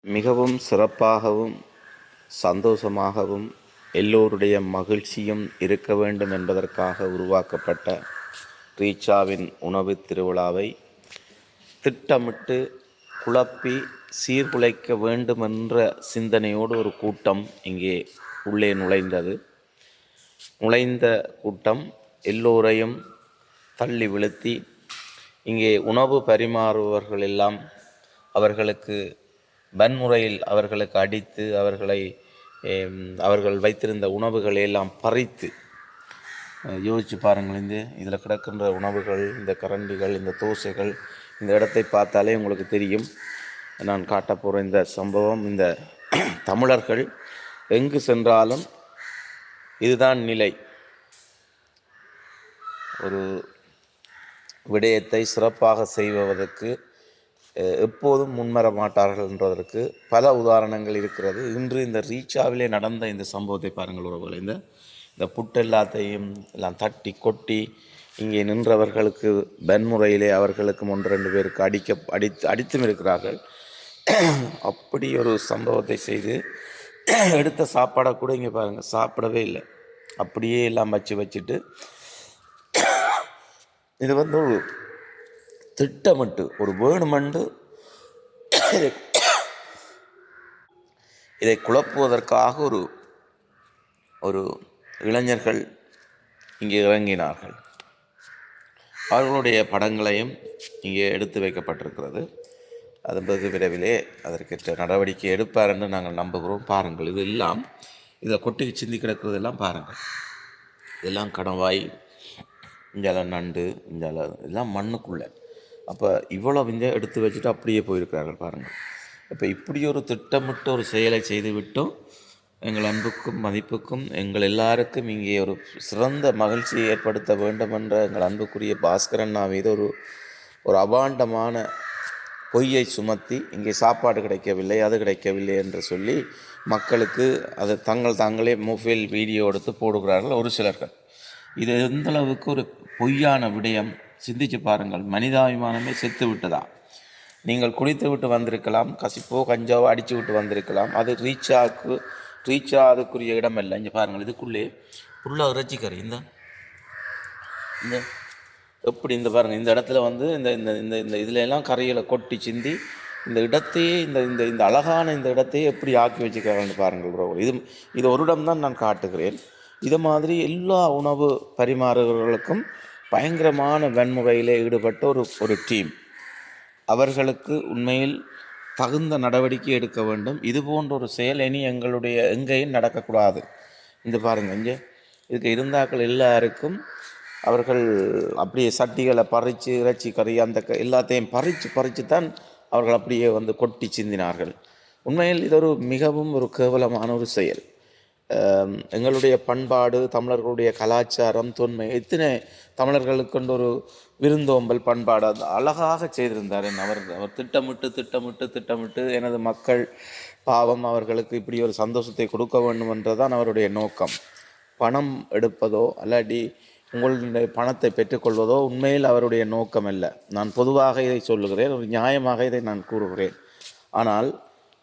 மிகவும் சிறப்பாகவும் சந்தோஷமாகவும் எல்லோருடைய மகிழ்ச்சியும் இருக்க வேண்டும் என்பதற்காக உருவாக்கப்பட்ட ரீச்சாவின் உணவு திருவிழாவை திட்டமிட்டு குழப்பி சீர்குலைக்க வேண்டுமென்ற சிந்தனையோடு ஒரு கூட்டம் இங்கே உள்ளே நுழைந்த கூட்டம் எல்லோரையும் தள்ளி விழுத்தி இங்கே உணவு பரிமாறுபவர்கள் எல்லாம் அவர்களுக்கு வன்முறையில் அவர்களுக்கு அடித்து அவர்கள் வைத்திருந்த உணவுகளை எல்லாம் பறித்து யோசித்து பாருங்கள். இதில் கிடக்கின்ற உணவுகள், இந்த கரண்டிகள், இந்த தோசைகள், இந்த இடத்தை பார்த்தாலே உங்களுக்கு தெரியும். நான் காட்டப்போகிற இந்த சம்பவம், இந்த தமிழர்கள் எங்கு சென்றாலும் இதுதான் நிலை. ஒரு விடயத்தை சிறப்பாக செய்வதற்கு எப்போதும் முன்வர மாட்டார்கள் என்பதற்கு பல உதாரணங்கள் இருக்கிறது. இன்று இந்த ரீச்சாவிலே நடந்த இந்த சம்பவத்தை பாருங்கள் உறவுகள். இந்த புட்டு எல்லாத்தையும் எல்லாம் தட்டி கொட்டி இங்கே நின்றவர்களுக்கு வன்முறையிலே அவர்களுக்கு 1-2 பேருக்கு அடித்தும் இருக்கிறார்கள். அப்படி ஒரு சம்பவத்தை செய்து எடுத்த சாப்பாடை கூட இங்கே பாருங்கள், சாப்பிடவே இல்லை, அப்படியே எல்லாம் வச்சுட்டு இது ஒரு திட்டமிட்டு ஒரு வேணுமென்று இதை குழப்புவதற்காக ஒரு இளைஞர்கள் இங்கே இறங்கினார்கள். அவர்களுடைய படங்களையும் இங்கே எடுத்து வைக்கப்பட்டிருக்கிறது. அது வெகு விரைவிலே அதற்கேற்ற நடவடிக்கை எடுப்பார் என்று நாங்கள் நம்புகிறோம். பாருங்கள், இதெல்லாம் இதில் கொட்டி சிந்தி கிடக்கிறதெல்லாம் பாருங்கள். இதெல்லாம் கணவாய், இஞ்சால நண்டு, இஞ்சால இதெல்லாம் மண்ணுக்குள்ளே. அப்போ இவ்வளவு எடுத்து வச்சுட்டு அப்படியே போயிருக்கிறார்கள் பாருங்கள். இப்போ இப்படி ஒரு திட்டமிட்ட ஒரு செயலை செய்துவிட்டோம். எங்கள் அன்புக்கும் மதிப்புக்கும் எங்கள் எல்லாருக்கும் இங்கே ஒரு சிறந்த மகிழ்ச்சியை ஏற்படுத்த வேண்டும் என்ற எங்கள் அன்புக்குரிய பாஸ்கரன் மீது ஒரு அபாண்டமான பொய்யை சுமத்தி இங்கே சாப்பாடு கிடைக்கவில்லை, அது கிடைக்கவில்லை என்று சொல்லி மக்களுக்கு அதை தாங்களே மொபைல் வீடியோ எடுத்து போடுகிறார்கள் ஒரு சிலர்கள். இது எந்தளவுக்கு ஒரு பொய்யான விடயம் சிந்திச்சு பாருங்கள். மனிதாபிமானமே செத்து விட்டதா? நீங்கள் குடித்து விட்டு வந்திருக்கலாம், கசிப்போ கஞ்சாவோ அடித்து விட்டு வந்திருக்கலாம். அது ரீச்சா அதுக்குரிய இடம் இல்லை. இங்கே பாருங்கள், இதுக்குள்ளே ஃபுல்லாக இறைச்சிக்கறி. இந்த எப்படி பாருங்கள், இந்த இடத்துல இந்த இந்த இந்த இதில் எல்லாம் கரையில் கொட்டி சிந்தி இந்த இடத்தையே இந்த அழகான இந்த இடத்தையே எப்படி ஆக்கி வச்சுக்கிறாங்கன்னு பாருங்கள் ப்ரோ. இது ஒரு இடம்தான் நான் காட்டுகிறேன். இது மாதிரி எல்லா உணவு பரிமாறுகளுக்கும் பயங்கரமான வன்முறையிலே ஈடுபட்ட ஒரு டீம். அவர்களுக்கு உண்மையில் தகுந்த நடவடிக்கை எடுக்க வேண்டும். இது போன்ற ஒரு செயல் இனி எங்கேயும் நடக்கக்கூடாது. இந்த பாருங்கள், இதுக்கு இருந்தாக்கள் எல்லாருக்கும் அவர்கள் அப்படியே சட்டிகளை பறித்து இறைச்சி கறி அந்த எல்லாத்தையும் பறித்து தான் அவர்கள் அப்படியே கொட்டி சிந்தினார்கள். உண்மையில் இது மிகவும் ஒரு கேவலமான ஒரு செயல். எங்களுடைய பண்பாடு, தமிழர்களுடைய கலாச்சாரம், தொன்மை, எத்தனை தமிழர்களுக்கு ஒரு விருந்தோம்பல் பண்பாடு அது அழகாக செய்திருந்தார். அவர் திட்டமிட்டு எனது மக்கள் பாவம், அவர்களுக்கு இப்படி ஒரு சந்தோஷத்தை கொடுக்க வேண்டும் என்றுதான் அவருடைய நோக்கம். பணம் எடுப்பதோ அல்லாட்டி உங்களுடைய பணத்தை பெற்றுக்கொள்வதோ உண்மையில் அவருடைய நோக்கம் அல்ல. நான் பொதுவாக இதை சொல்லுகிறேன், ஒரு நியாயமாக இதை நான் கூறுகிறேன். ஆனால்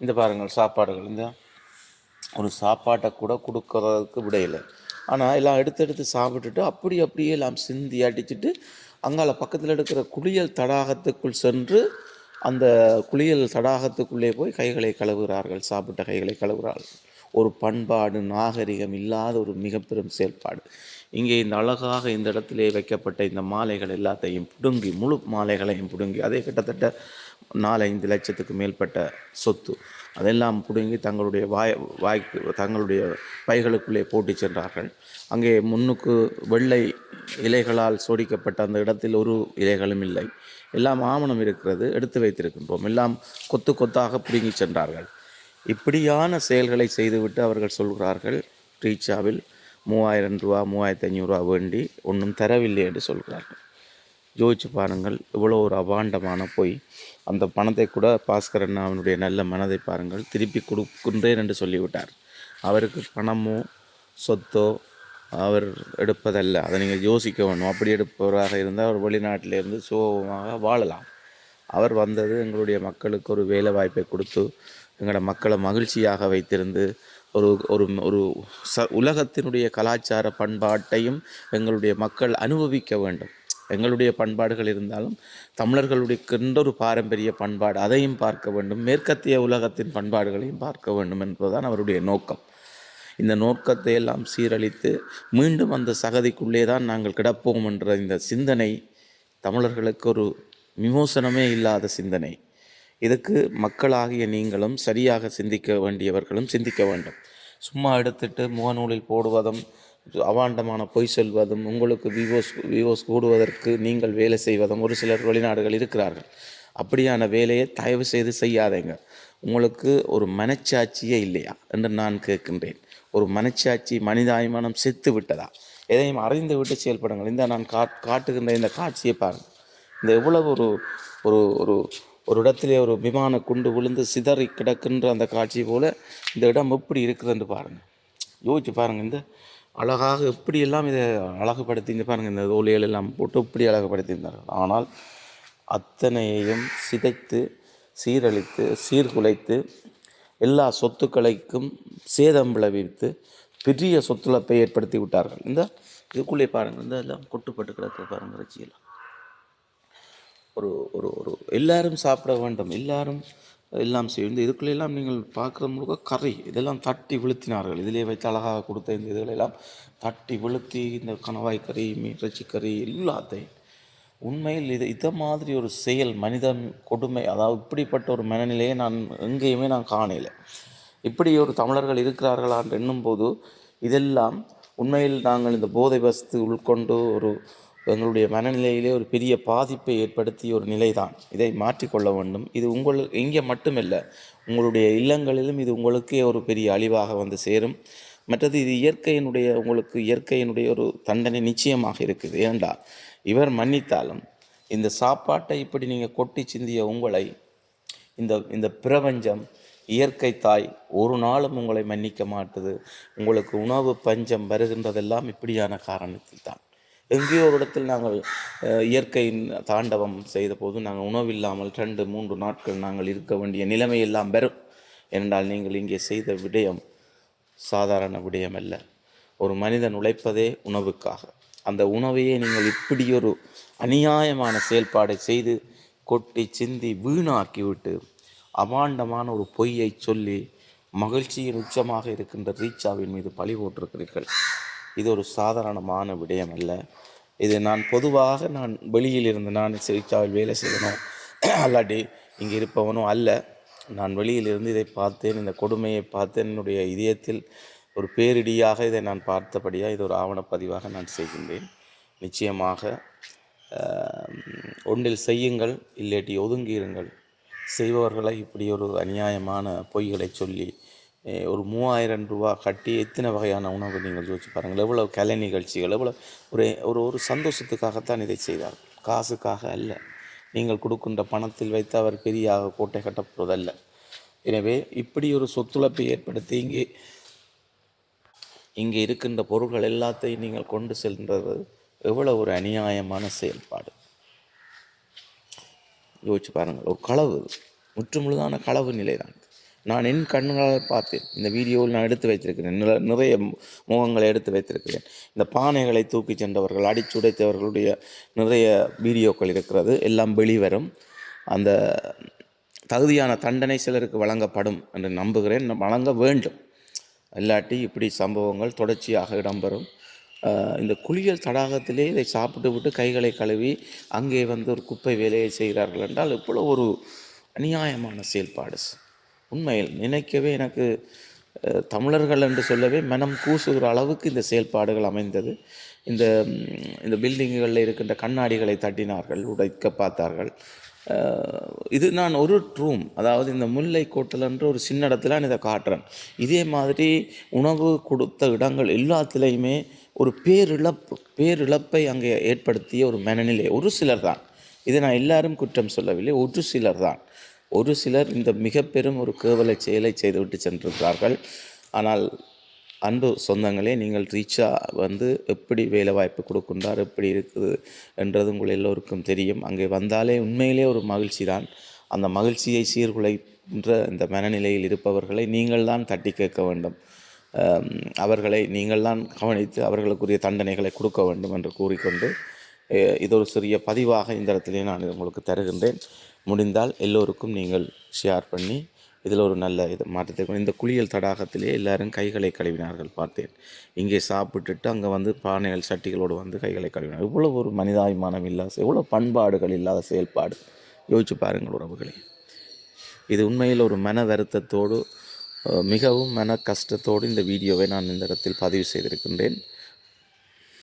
இந்த பாருங்கள், சாப்பாடுகள் ஒரு சாப்பாட்டை கூட கொடுக்கறதுக்கு விடையில்லை. ஆனால் எல்லாம் எடுத்து சாப்பிட்டுட்டு அப்படியே எல்லாம் சிந்தி அடிச்சுட்டு அங்கால பக்கத்தில் இருக்கிற குளியல் தடாகத்துக்குள் சென்று அந்த குளியல் தடாகத்துக்குள்ளே போய் கைகளை கழுவுகிறார்கள், சாப்பிட்ட கைகளை கழுவுகிறார்கள். ஒரு பண்பாடு, நாகரிகம் இல்லாத ஒரு மிக பெரும் செயல்பாடு. இங்கே இந்த அழகாக இந்த இடத்திலே வைக்கப்பட்ட இந்த மாலைகள் எல்லாத்தையும் பிடுங்கி, முழு மாலைகளையும் பிடுங்கி, அதே கிட்டத்தட்ட 4-5 லட்சத்துக்கு மேற்பட்ட சொத்து, அதெல்லாம் பிடுங்கி தங்களுடைய பைகளுக்குள்ளே போட்டு சென்றார்கள். அங்கே முன்னுக்கு வெள்ளை இலைகளால் சோடிக்கப்பட்ட அந்த இடத்தில் ஒரு இலைகளும் இல்லை, எல்லாம் ஆமணம் இருக்கிறது, எடுத்து வைத்திருக்கின்றோம். எல்லாம் கொத்தாக பிடுங்கி சென்றார்கள். இப்படியான செயல்களை செய்துவிட்டு அவர்கள் சொல்கிறார்கள், ரீச்சாவில் 3000 ரூபா 3500 ரூபா வேண்டி ஒன்றும் தரவில்லை என்று சொல்கிறார்கள். யோசிச்சு பாருங்கள், இவ்வளோ ஒரு அபாண்டமான பொய். அந்த பணத்தை கூட பாஸ்கரன் அவனுடைய நல்ல மனதை பாருங்கள், திருப்பி கொடுக்கின்றேன் என்று சொல்லிவிட்டார். அவருக்கு பணமோ சொத்தோ அவர் எடுப்பதல்ல, அதை நீங்கள் யோசிக்க வேணும். அப்படி எடுப்பவராக இருந்தால் அவர் வெளிநாட்டிலிருந்து சுகமாக வாழலாம். அவர் வந்தது எங்களுடைய மக்களுக்கு ஒரு வேலை வாய்ப்பை கொடுத்து எங்களோட மக்களை மகிழ்ச்சியாக வைத்திருந்து ஒரு ஒரு ஒரு உலகத்தினுடைய கலாச்சார பண்பாட்டையும் எங்களுடைய மக்கள் அனுபவிக்க வேண்டும். எங்களுடைய பண்பாடுகள் இருந்தாலும் தமிழர்களுடைய ஒரு பாரம்பரிய பண்பாடு அதையும் பார்க்க வேண்டும், மேற்கத்திய உலகத்தின் பண்பாடுகளையும் பார்க்க வேண்டும் என்பதுதான் அவருடைய நோக்கம். இந்த நோக்கத்தை எல்லாம் சீரழித்து மீண்டும் அந்த சகதிக்குள்ளே தான் நாங்கள் கிடப்போம் என்ற இந்த சிந்தனை தமிழர்களுக்கு ஒரு விமோசனமே இல்லாத சிந்தனை. இதுக்கு மக்களாகிய நீங்களும் சரியாக சிந்திக்க வேண்டியவர்களும் சிந்திக்க வேண்டும். சும்மா எடுத்துட்டு முகநூலில் போடுவதும் அவாண்டமான பொய் சொல்வதும் உங்களுக்கு விவோஸ் கூடுவதற்கு நீங்கள் வேலை செய்வதும் ஒரு சிலர் வெளிநாடுகள் இருக்கிறார்கள். அப்படியான வேலையை தயவு செய்து செய்யாதேங்க. உங்களுக்கு ஒரு மனச்சாட்சியே இல்லையா என்று நான் கேட்கின்றேன். ஒரு மனச்சாட்சி மனிதாபிமானம் செத்து விட்டதா? எதையும் அறிந்து விட்டு செயல்படுங்கள். இந்த நான் காட்டுகின்ற இந்த காட்சியை பாருங்கள். இந்த எவ்வளவு ஒரு ஒரு ஒரு ஒரு இடத்திலே ஒரு விமான குண்டு விழுந்து சிதறி கிடக்கின்ற அந்த காட்சி போல் இந்த இடம் எப்படி இருக்குதுன்னு பாருங்கள். யோசிச்சு பாருங்கள். இந்த அழகாக எப்படியெல்லாம் இதை அழகுபடுத்தி பாருங்கள். இந்த ஓலைகள் எல்லாம் போட்டு இப்படி அழகுபடுத்தியிருந்தார்கள். ஆனால் அத்தனையையும் சிதைத்து சீரழித்து சீர்குலைத்து எல்லா சொத்துக்களைக்கும் சேதம் விளைவித்து பெரிய சொத்துழப்பை ஏற்படுத்தி விட்டார்கள். இந்த இதுக்குள்ளே பாருங்கள். இந்த எல்லாம் கொட்டுப்பட்டு கிடக்க பாருங்கள். ரசியெல்லாம் ஒரு ஒரு ஒரு எல்லாரும் சாப்பிட வேண்டும், எல்லாரும் எல்லாம் செய்யும். இந்த இதுக்குள்ளெல்லாம் நீங்கள் பார்க்குற முழுக்க கறி இதெல்லாம் தட்டி விழுத்தினார்கள். இதிலே வைத்து அழகாக கொடுத்த இந்த இதுகளெல்லாம் தட்டி விழுத்தி இந்த கணவாய் கறி, இறைச்சி கறி எல்லாத்தையும் உண்மையில் இதை மாதிரி ஒரு செயல் மனிதன் கொடுமை, அதாவது இப்படிப்பட்ட ஒரு மனநிலையை நான் எங்கேயுமே நான் காணலை. இப்படி ஒரு தமிழர்கள் இருக்கிறார்களான் எண்ணும்போது இதெல்லாம் உண்மையில் நாங்கள் இந்த போதை வஸ்து உள்கொண்டு ஒரு எங்களுடைய மனநிலையிலே ஒரு பெரிய பாதிப்பை ஏற்படுத்திய ஒரு நிலைதான். இதை மாற்றிக்கொள்ள வேண்டும். இது இங்கே மட்டுமில்லை, உங்களுடைய இல்லங்களிலும் இது உங்களுக்கே ஒரு பெரிய அழிவாக வந்து சேரும். மற்றது இது இயற்கையினுடைய ஒரு தண்டனை நிச்சயமாக இருக்குது. ஏனென்றால் இவர் மன்னித்தாலும் இந்த சாப்பாட்டை இப்படி நீங்கள் கொட்டி சிந்திய உங்களை இந்த பிரபஞ்சம் இயற்கை தாய் ஒரு நாளும் உங்களை மன்னிக்க மாட்டுது. உங்களுக்கு உணவு பஞ்சம் வருகின்றதெல்லாம் இப்படியான காரணத்தில் தான். எங்கேயோ ஒரு இடத்தில் நாங்கள் இயற்கையின் தாண்டவம் செய்த போது நாங்கள் உணவில்லாமல் 2-3 நாட்கள் நாங்கள் இருக்க வேண்டிய நிலைமையெல்லாம் வரும். என்றால் நீங்கள் இங்கே செய்த விடயம் சாதாரண விடயம் அல்ல. ஒரு மனிதன் உழைப்பதே உணவுக்காக. அந்த உணவையே நீங்கள் இப்படி ஒரு அநியாயமான செயல்பாடை செய்து கொட்டி சிந்தி வீணாக்கிவிட்டு அபாண்டமான ஒரு பொய்யை சொல்லி மகிழ்ச்சியின் உச்சமாக இருக்கின்ற ரீச்சாவின் மீது பழி போட்டிருக்கிறீர்கள். இது ஒரு சாதாரணமான விடயம் அல்ல. இது நான் பொதுவாக வெளியில் இருந்து நான் ரீச்சாவில் வேலை செய்யணும் அல்லாட்டி இங்கே இருப்பவனும் அல்ல. நான் வெளியிலிருந்து இதை பார்த்தேன், இந்த கொடுமையை பார்த்தேன். என்னுடைய இதயத்தில் ஒரு பேரிடியாக இதை நான் பார்த்தபடியாக இது ஒரு ஆவணப்பதிவாக நான் செய்கின்றேன். நிச்சயமாக ஒன்றில் செய்யுங்கள், இல்லாட்டி ஒதுங்கியிருங்கள். செய்பவர்களை இப்படி ஒரு அநியாயமான பொய்களை சொல்லி ஒரு 3000 ரூபா கட்டி எத்தனை வகையான உணவு நீங்கள் யோசிச்சு பாருங்கள். எவ்வளோ கலை நிகழ்ச்சிகள், எவ்வளோ ஒரு சந்தோஷத்துக்காகத்தான் இதை செய்தார், காசுக்காக அல்ல. நீங்கள் கொடுக்கின்ற பணத்தில் வைத்து அவர் பெரிய கோட்டை கட்டப்படுவதல்ல. எனவே இப்படி ஒரு சொத்துழப்பை ஏற்படுத்தி இங்கே இருக்கின்ற பொருள்கள் எல்லாத்தையும் நீங்கள் கொண்டு செல்கின்றது எவ்வளோ ஒரு அநியாயமான செயல்பாடு. யோசிச்சு பாருங்கள். ஒரு களவு, முற்றுமுழுதான களவு நிலை தான். நான் என் கண்களால் பார்த்தேன். இந்த வீடியோவில் நான் எடுத்து வைத்திருக்கிறேன், நிறைய முகங்களை எடுத்து வைத்திருக்கிறேன். இந்த பானைகளை தூக்கி சென்றவர்கள், அடிச்சுடைத்தவர்களுடைய நிறைய வீடியோக்கள் இருக்கிறது. எல்லாம் வெளிவரும். அந்த தகுதியான தண்டனை சிலருக்கு வழங்கப்படும் என்று நம்புகிறேன், வழங்க வேண்டும். இல்லாட்டி இப்படி சம்பவங்கள் தொடர்ச்சியாக இடம்பெறும். இந்த குளியல் தடாகத்திலே இதை சாப்பிட்டு விட்டு கைகளை கழுவி அங்கே ஒரு குப்பை வேலையை செய்கிறார்கள் என்றால் இவ்வளோ ஒரு அநியாயமான செயல்பாடு. உண்மையில் நினைக்கவே எனக்கு தமிழர்கள் என்று சொல்லவே மனம் கூசுகிற அளவுக்கு இந்த செயல்பாடுகள் அமைந்தது. இந்த பில்டிங்குகளில் இருக்கின்ற கண்ணாடிகளை தட்டினார்கள், உடைக்க பார்த்தார்கள். இது நான் ஒரு ரூம், அதாவது இந்த முல்லை கோட்டில் என்ற ஒரு சின்ன இடத்துல நான் இதை காட்டுறேன். இதே மாதிரி உணவு கொடுத்த இடங்கள் எல்லாத்துலேயுமே ஒரு பேரிழப்பை அங்கே ஏற்படுத்திய ஒரு மனநிலை ஒரு சிலர் தான். இதை நான் எல்லாரும் குற்றம் சொல்லவில்லை, ஒரு சிலர் இந்த மிக பெரும் ஒரு கேவல செயலை செய்துவிட்டு சென்றிருக்கிறார்கள். ஆனால் அன்பு சொந்தங்களே, நீங்கள் ரீச்சா எப்படி வேலை வாய்ப்பு கொடுக்கின்றார், எப்படி இருக்குது என்றது உங்கள் எல்லோருக்கும் தெரியும். அங்கே வந்தாலே உண்மையிலே ஒரு மகிழ்ச்சி தான். அந்த மகிழ்ச்சியை இந்த மனநிலையில் இருப்பவர்களை நீங்கள் தான் தட்டி கேட்க வேண்டும். அவர்களை நீங்கள் தான் கவனித்து அவர்களுக்குரிய தண்டனைகளை கொடுக்க வேண்டும் என்று கூறிக்கொண்டு இது ஒரு சிறிய பதிவாக இந்த இடத்திலே நான் உங்களுக்கு தருகின்றேன். முடிந்தால் எல்லோருக்கும் நீங்கள் ஷேர் பண்ணி இதில் ஒரு நல்ல மாற்றத்தை. இந்த குளியல் தடாகத்திலே எல்லாரும் கைகளை கழுவினார்கள் பார்த்தேன். இங்கே சாப்பிட்டுட்டு அங்கே பானைகள் சட்டிகளோடு கைகளை கழுவினார். இவ்வளோ ஒரு மனிதாபிமானம் இல்லாத, எவ்வளோ பண்பாடுகள் இல்லாத செயல்பாடு. யோசிச்சு பாருங்கள் உறவுகளே. இது உண்மையில் ஒரு மன வருத்தத்தோடு, மிகவும் மன கஷ்டத்தோடு இந்த வீடியோவை நான் இந்த இடத்தில் பதிவு செய்திருக்கின்றேன்.